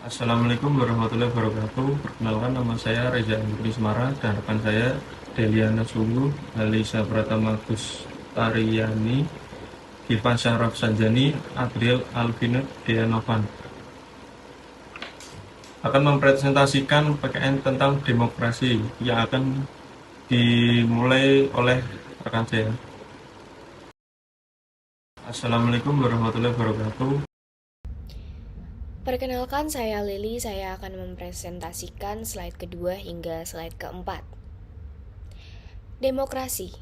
Assalamualaikum warahmatullahi wabarakatuh. Perkenalkan, nama saya Reza Andri Semara dan rekan saya Deliana Sungguh, Alisa Pratama Gustariani, Gifan Syaraf Sanjani, Adriel Alvinur Deanovan akan mempresentasikan PKN tentang demokrasi yang akan dimulai oleh rekan saya. Assalamualaikum warahmatullahi wabarakatuh. Perkenalkan, saya Lily. Saya akan mempresentasikan slide kedua hingga slide keempat. Demokrasi.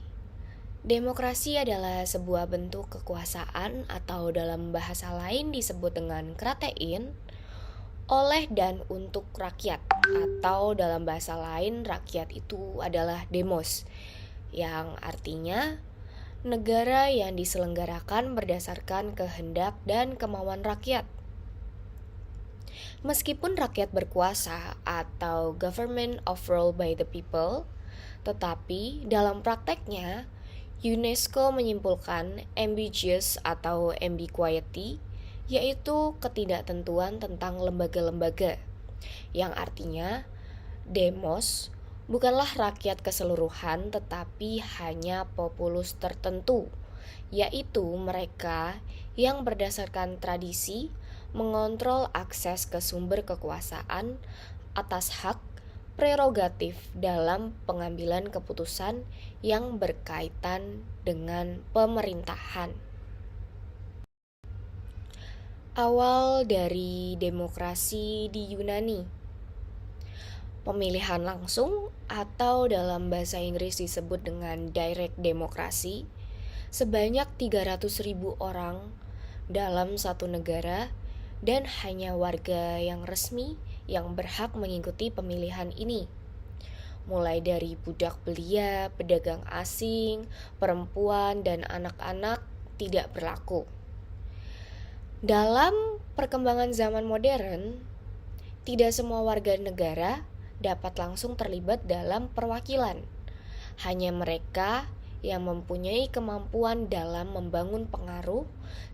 Demokrasi adalah sebuah bentuk kekuasaan atau dalam bahasa lain disebut dengan kratein oleh dan untuk rakyat, atau dalam bahasa lain rakyat itu adalah demos, yang artinya negara yang diselenggarakan berdasarkan kehendak dan kemauan rakyat. Meskipun rakyat berkuasa atau government of rule by the people, tetapi dalam prakteknya UNESCO menyimpulkan ambiguous atau ambiguity, yaitu ketidaktentuan tentang lembaga-lembaga, yang artinya demos bukanlah rakyat keseluruhan tetapi hanya populus tertentu, yaitu mereka yang berdasarkan tradisi mengontrol akses ke sumber kekuasaan atas hak prerogatif dalam pengambilan keputusan yang berkaitan dengan pemerintahan. Awal dari demokrasi di Yunani. Pemilihan langsung atau dalam bahasa Inggris disebut dengan direct demokrasi sebanyak 300.000 orang dalam satu negara, dan hanya warga yang resmi yang berhak mengikuti pemilihan ini. Mulai dari budak belia, pedagang asing, perempuan, dan anak-anak tidak berlaku. Dalam perkembangan zaman modern, tidak semua warga negara dapat langsung terlibat dalam perwakilan. Hanya mereka yang mempunyai kemampuan dalam membangun pengaruh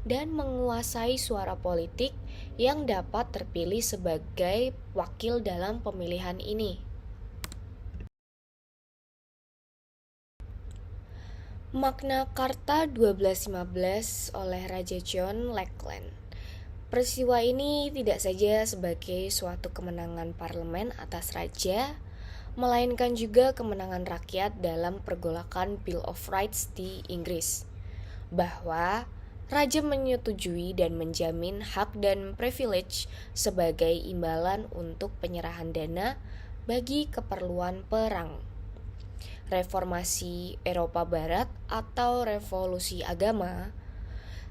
dan menguasai suara politik yang dapat terpilih sebagai wakil dalam pemilihan ini. Magna Carta 1215 oleh Raja John Lackland. Peristiwa ini tidak saja sebagai suatu kemenangan parlemen atas raja, melainkan juga kemenangan rakyat dalam pergolakan Bill of Rights di Inggris, bahwa raja menyetujui dan menjamin hak dan privilege sebagai imbalan untuk penyerahan dana bagi keperluan perang. Reformasi Eropa Barat atau revolusi agama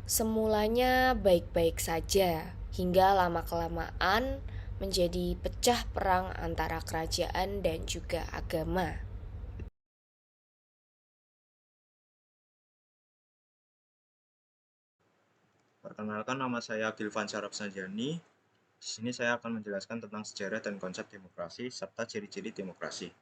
semulanya baik-baik saja, hingga lama-kelamaan menjadi pecah perang antara kerajaan dan juga agama. Perkenalkan, nama saya Gifan Syaraf Sanjani. Di sini saya akan menjelaskan tentang sejarah dan konsep demokrasi serta ciri-ciri demokrasi.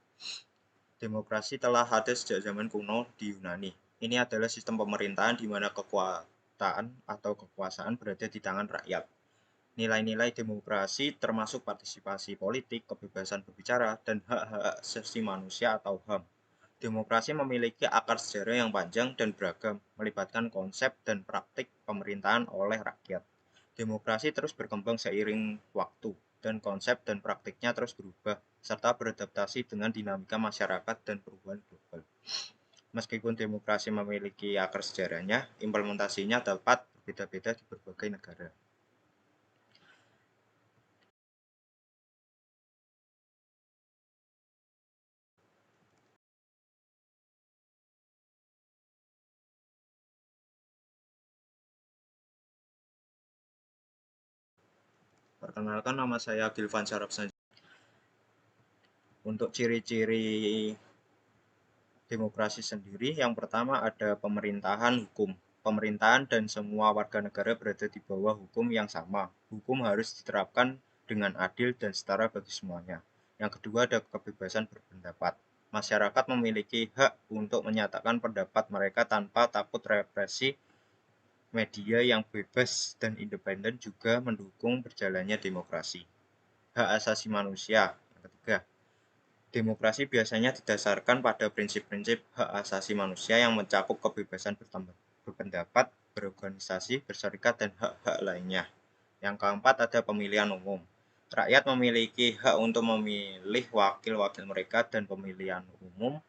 Demokrasi telah ada sejak zaman kuno di Yunani. Ini adalah sistem pemerintahan di mana kekuasaan atau kekuasaan berada di tangan rakyat. Nilai-nilai demokrasi termasuk partisipasi politik, kebebasan berbicara, dan hak-hak asasi manusia atau HAM. Demokrasi memiliki akar sejarah yang panjang dan beragam, melibatkan konsep dan praktik pemerintahan oleh rakyat. Demokrasi terus berkembang seiring waktu, dan konsep dan praktiknya terus berubah, serta beradaptasi dengan dinamika masyarakat dan perubahan global. Meskipun demokrasi memiliki akar sejarahnya, implementasinya dapat berbeda-beda di berbagai negara. Perkenalkan, nama saya Gifan Syaraf Sanjani. Untuk ciri-ciri demokrasi sendiri, yang pertama ada pemerintahan hukum. Pemerintahan dan semua warga negara berada di bawah hukum yang sama. Hukum harus diterapkan dengan adil dan setara bagi semuanya. Yang kedua ada kebebasan berpendapat. Masyarakat memiliki hak untuk menyatakan pendapat mereka tanpa takut represi. Media yang bebas dan independen juga mendukung berjalannya demokrasi. hak asasi manusia. Yang ketiga, demokrasi biasanya didasarkan pada prinsip-prinsip hak asasi manusia yang mencakup kebebasan berpendapat, berorganisasi, berserikat, dan hak-hak lainnya. Yang keempat, ada pemilihan umum. Rakyat memiliki hak untuk memilih wakil-wakil mereka, dan pemilihan umum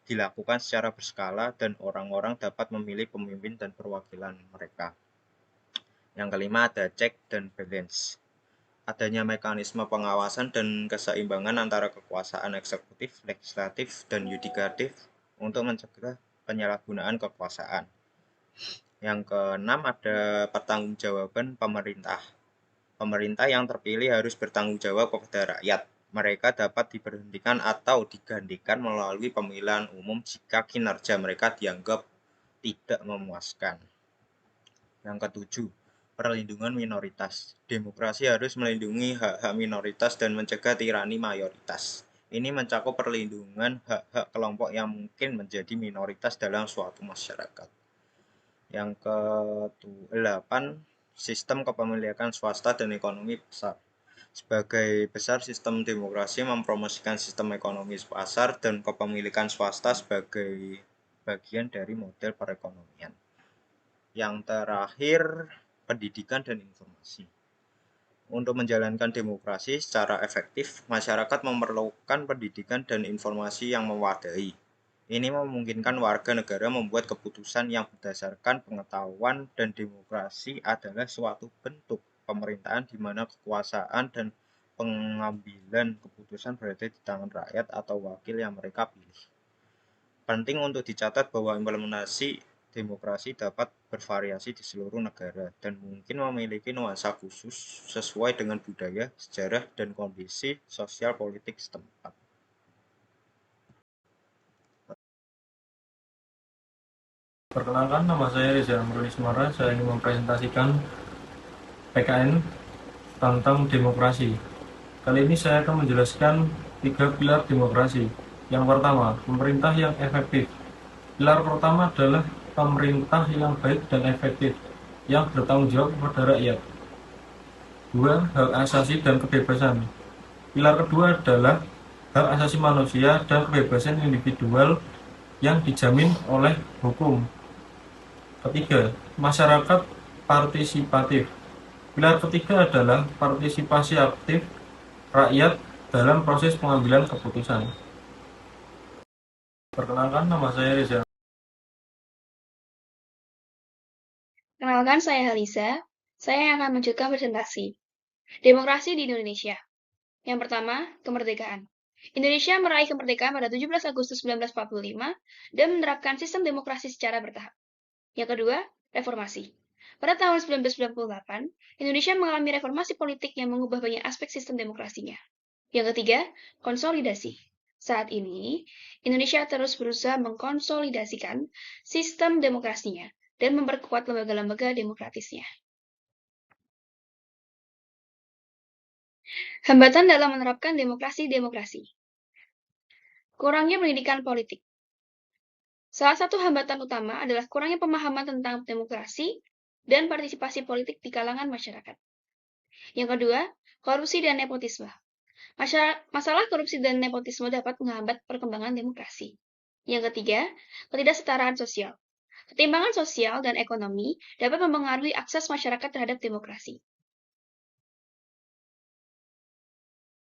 dilakukan secara berskala dan orang-orang dapat memilih pemimpin dan perwakilan mereka. Yang kelima, ada check dan balance. Adanya mekanisme pengawasan dan keseimbangan antara kekuasaan eksekutif, legislatif, dan yudikatif untuk mencegah penyalahgunaan kekuasaan. Yang keenam, ada pertanggungjawaban pemerintah. Pemerintah yang terpilih harus bertanggung jawab kepada rakyat. Mereka dapat diberhentikan atau digantikan melalui pemilihan umum jika kinerja mereka dianggap tidak memuaskan. Yang ketujuh, perlindungan minoritas. Demokrasi harus melindungi hak-hak minoritas dan mencegah tirani mayoritas. Ini mencakup perlindungan hak-hak kelompok yang mungkin menjadi minoritas dalam suatu masyarakat. Yang ke-8, sistem kepemilikan swasta dan ekonomi pasar. Sebagai besar, sistem demokrasi mempromosikan sistem ekonomi pasar dan kepemilikan swasta sebagai bagian dari model perekonomian. Yang terakhir, pendidikan dan informasi. Untuk menjalankan demokrasi secara efektif, masyarakat memerlukan pendidikan dan informasi yang memadai. Ini memungkinkan warga negara membuat keputusan yang berdasarkan pengetahuan, dan demokrasi adalah suatu bentuk pemerintahan di mana kekuasaan dan pengambilan keputusan berada di tangan rakyat atau wakil yang mereka pilih. Penting untuk dicatat bahwa implementasi demokrasi dapat bervariasi di seluruh negara dan mungkin memiliki nuansa khusus sesuai dengan budaya, sejarah, dan kondisi sosial politik setempat. Perkenalkan, nama saya Reza Amroni Semara. Saya ingin mempresentasikan PKN tentang demokrasi. Kali ini saya akan menjelaskan 3 pilar demokrasi. Yang pertama, pemerintah yang efektif. Pilar pertama adalah pemerintah yang baik dan efektif, yang bertanggung jawab kepada rakyat. 2. Hak asasi dan kebebasan. Pilar kedua adalah hak asasi manusia dan kebebasan individual yang dijamin oleh hukum. Ketiga, masyarakat partisipatif. Pilar ketiga adalah partisipasi aktif rakyat dalam proses pengambilan keputusan. Perkenalkan, nama saya Reza. Kenalkan, saya Halisa. Saya yang akan melanjutkan presentasi. Demokrasi di Indonesia. Yang pertama, kemerdekaan. Indonesia meraih kemerdekaan pada 17 Agustus 1945 dan menerapkan sistem demokrasi secara bertahap. Yang kedua, reformasi. Pada tahun 1998, Indonesia mengalami reformasi politik yang mengubah banyak aspek sistem demokrasinya. Yang ketiga, konsolidasi. Saat ini, Indonesia terus berusaha mengkonsolidasikan sistem demokrasinya dan memperkuat lembaga-lembaga demokratisnya. Hambatan dalam menerapkan demokrasi. Kurangnya pendidikan politik. Salah satu hambatan utama adalah kurangnya pemahaman tentang demokrasi dan partisipasi politik di kalangan masyarakat. Yang kedua, korupsi dan nepotisme. Masalah korupsi dan nepotisme dapat menghambat perkembangan demokrasi. Yang ketiga, ketidaksetaraan sosial. Ketimpangan sosial dan ekonomi dapat mempengaruhi akses masyarakat terhadap demokrasi.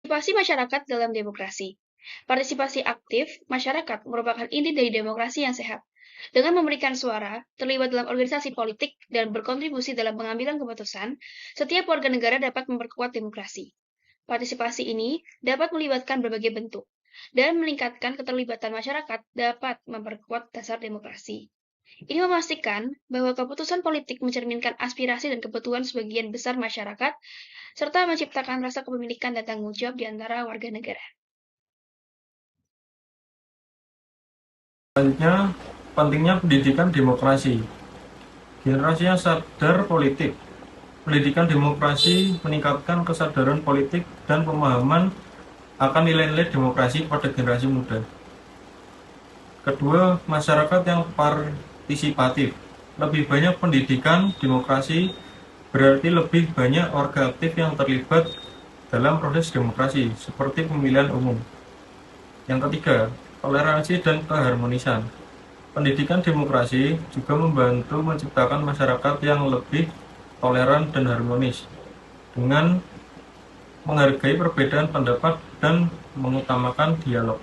Partisipasi masyarakat dalam demokrasi. Partisipasi aktif masyarakat merupakan inti dari demokrasi yang sehat. Dengan memberikan suara, terlibat dalam organisasi politik, dan berkontribusi dalam pengambilan keputusan, setiap warga negara dapat memperkuat demokrasi. Partisipasi ini dapat melibatkan berbagai bentuk, dan meningkatkan keterlibatan masyarakat dapat memperkuat dasar demokrasi. Ini memastikan bahwa keputusan politik mencerminkan aspirasi dan kebutuhan sebagian besar masyarakat, serta menciptakan rasa kepemilikan dan tanggung jawab di antara warga negara. Selanjutnya, pentingnya pendidikan demokrasi. Generasi yang sadar politik. Pendidikan demokrasi meningkatkan kesadaran politik dan pemahaman akan nilai-nilai demokrasi pada generasi muda. Kedua, masyarakat yang partisipatif. Lebih banyak pendidikan demokrasi berarti lebih banyak warga aktif yang terlibat dalam proses demokrasi, seperti pemilihan umum. Yang ketiga, toleransi dan keharmonisan. Pendidikan demokrasi juga membantu menciptakan masyarakat yang lebih toleran dan harmonis, dengan menghargai perbedaan pendapat dan mengutamakan dialog.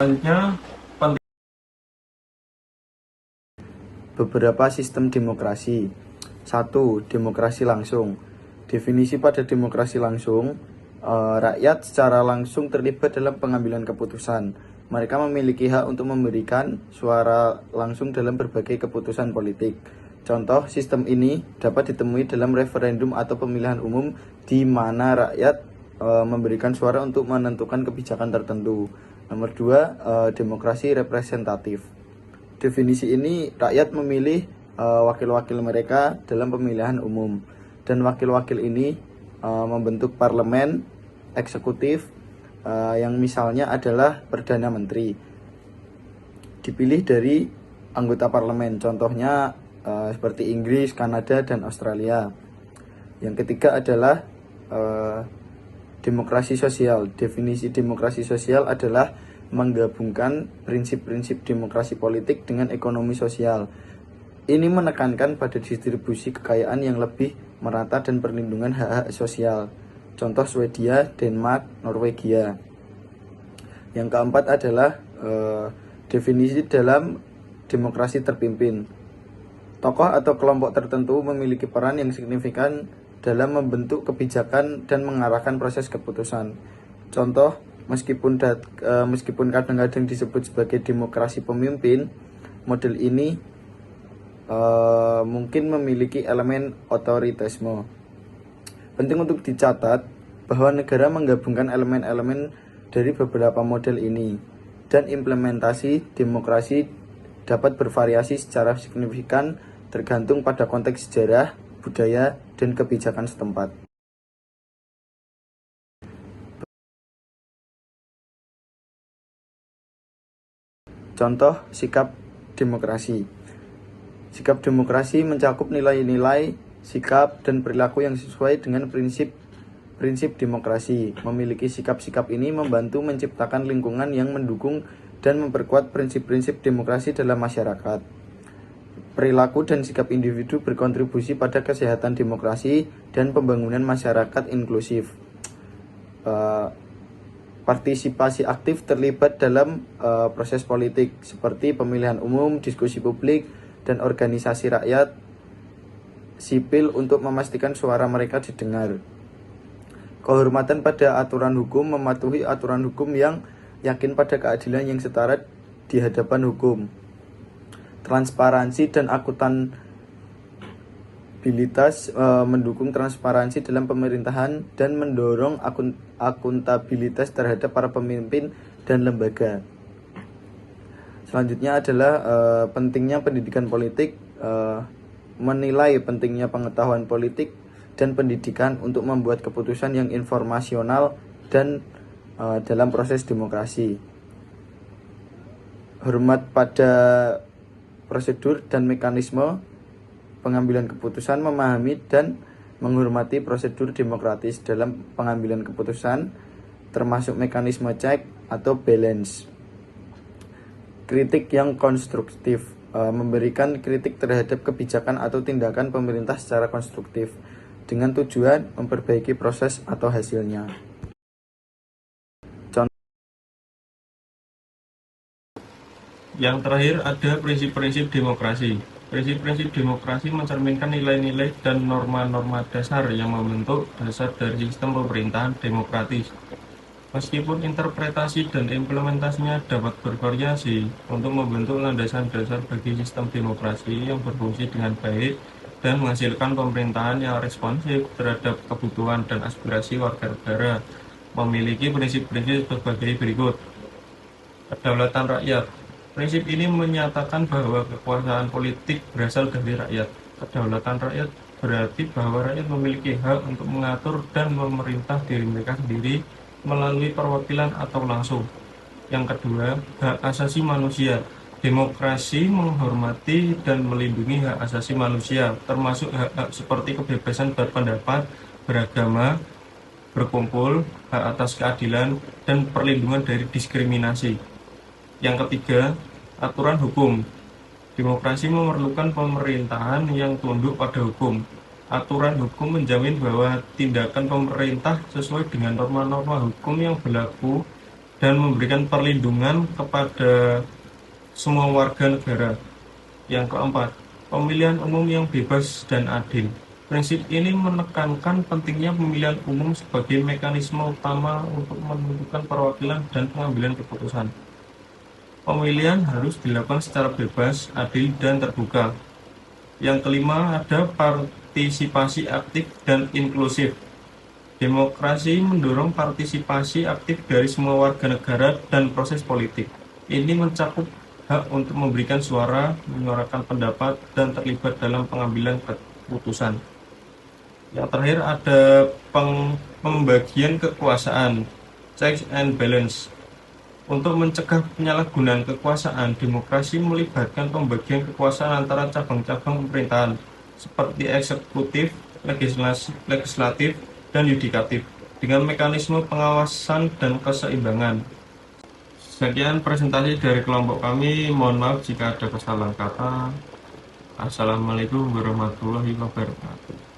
Selanjutnya, beberapa sistem demokrasi. 1. Demokrasi langsung. Definisi pada demokrasi langsung, rakyat secara langsung terlibat dalam pengambilan keputusan. Mereka memiliki hak untuk memberikan suara langsung dalam berbagai keputusan politik. Contoh sistem ini dapat ditemui dalam referendum atau pemilihan umum di mana rakyat memberikan suara untuk menentukan kebijakan tertentu. Nomor 2, demokrasi representatif. Definisi ini, rakyat memilih wakil-wakil mereka dalam pemilihan umum, dan wakil-wakil ini membentuk parlemen eksekutif yang misalnya adalah Perdana Menteri. Dipilih dari anggota parlemen, contohnya seperti Inggris, Kanada, dan Australia. Yang ketiga adalah demokrasi sosial. Definisi demokrasi sosial adalah menggabungkan prinsip-prinsip demokrasi politik dengan ekonomi sosial. Ini menekankan pada distribusi kekayaan yang lebih merata dan perlindungan hak-hak sosial. Contoh Swedia, Denmark, Norwegia. Yang keempat adalah definisi dalam demokrasi terpimpin. Tokoh atau kelompok tertentu memiliki peran yang signifikan dalam membentuk kebijakan dan mengarahkan proses keputusan. Contoh, meskipun kadang-kadang disebut sebagai demokrasi pemimpin, model ini mungkin memiliki elemen otoritarisme. Penting untuk dicatat bahwa negara menggabungkan elemen-elemen dari beberapa model ini, dan implementasi demokrasi dapat bervariasi secara signifikan tergantung pada konteks sejarah, budaya, dan kebijakan setempat. Contoh sikap demokrasi. Sikap demokrasi mencakup nilai-nilai, sikap, dan perilaku yang sesuai dengan prinsip demokrasi. Memiliki sikap-sikap ini membantu menciptakan lingkungan yang mendukung dan memperkuat prinsip-prinsip demokrasi dalam masyarakat. Perilaku dan sikap individu berkontribusi pada kesehatan demokrasi dan pembangunan masyarakat inklusif. Partisipasi aktif terlibat dalam proses politik seperti pemilihan umum, diskusi publik, dan organisasi rakyat sipil untuk memastikan suara mereka didengar. Kehormatan pada aturan hukum, mematuhi aturan hukum yang yakin pada keadilan yang setara di hadapan hukum. Transparansi dan akuntabilitas, mendukung transparansi dalam pemerintahan dan mendorong akuntabilitas terhadap para pemimpin dan lembaga. Selanjutnya adalah pentingnya pendidikan politik, menilai pentingnya pengetahuan politik dan pendidikan untuk membuat keputusan yang informasional dan dalam proses demokrasi. Hormat pada prosedur dan mekanisme pengambilan keputusan, memahami dan menghormati prosedur demokratis dalam pengambilan keputusan, termasuk mekanisme check atau balance. Kritik yang konstruktif, memberikan kritik terhadap kebijakan atau tindakan pemerintah secara konstruktif dengan tujuan memperbaiki proses atau hasilnya. yang terakhir ada prinsip-prinsip demokrasi. Prinsip-prinsip demokrasi mencerminkan nilai-nilai dan norma-norma dasar yang membentuk dasar dari sistem pemerintahan demokratis. Meskipun interpretasi dan implementasinya dapat bervariasi untuk membentuk landasan dasar bagi sistem demokrasi yang berfungsi dengan baik dan menghasilkan pemerintahan yang responsif terhadap kebutuhan dan aspirasi warga negara, memiliki prinsip-prinsip sebagai berikut. Kedaulatan rakyat. Prinsip ini menyatakan bahwa kekuasaan politik berasal dari rakyat. Kedaulatan rakyat berarti bahwa rakyat memiliki hak untuk mengatur dan memerintah diri mereka sendiri melalui perwakilan atau langsung. Yang kedua, hak asasi manusia. Demokrasi menghormati dan melindungi hak asasi manusia, termasuk hak-hak seperti kebebasan berpendapat, beragama, berkumpul, hak atas keadilan, dan perlindungan dari diskriminasi. Yang ketiga, aturan hukum. Demokrasi memerlukan pemerintahan yang tunduk pada hukum. Aturan hukum menjamin bahwa tindakan pemerintah sesuai dengan norma-norma hukum yang berlaku dan memberikan perlindungan kepada semua warga negara. Yang keempat, pemilihan umum yang bebas dan adil. Prinsip ini menekankan pentingnya pemilihan umum sebagai mekanisme utama untuk menentukan perwakilan dan pengambilan keputusan. Pemilihan harus dilakukan secara bebas, adil, dan terbuka. Yang kelima, ada partisipasi aktif dan inklusif. Demokrasi mendorong partisipasi aktif dari semua warga negara dan proses politik. Ini mencakup hak untuk memberikan suara, menyuarakan pendapat, dan terlibat dalam pengambilan keputusan. Yang terakhir ada pembagian kekuasaan, checks and balance. Untuk mencegah penyalahgunaan kekuasaan, demokrasi melibatkan pembagian kekuasaan antara cabang-cabang pemerintahan seperti eksekutif, legislatif, dan yudikatif dengan mekanisme pengawasan dan keseimbangan. Sekian presentasi dari kelompok kami. Mohon maaf jika ada kesalahan kata. Assalamualaikum warahmatullahi wabarakatuh.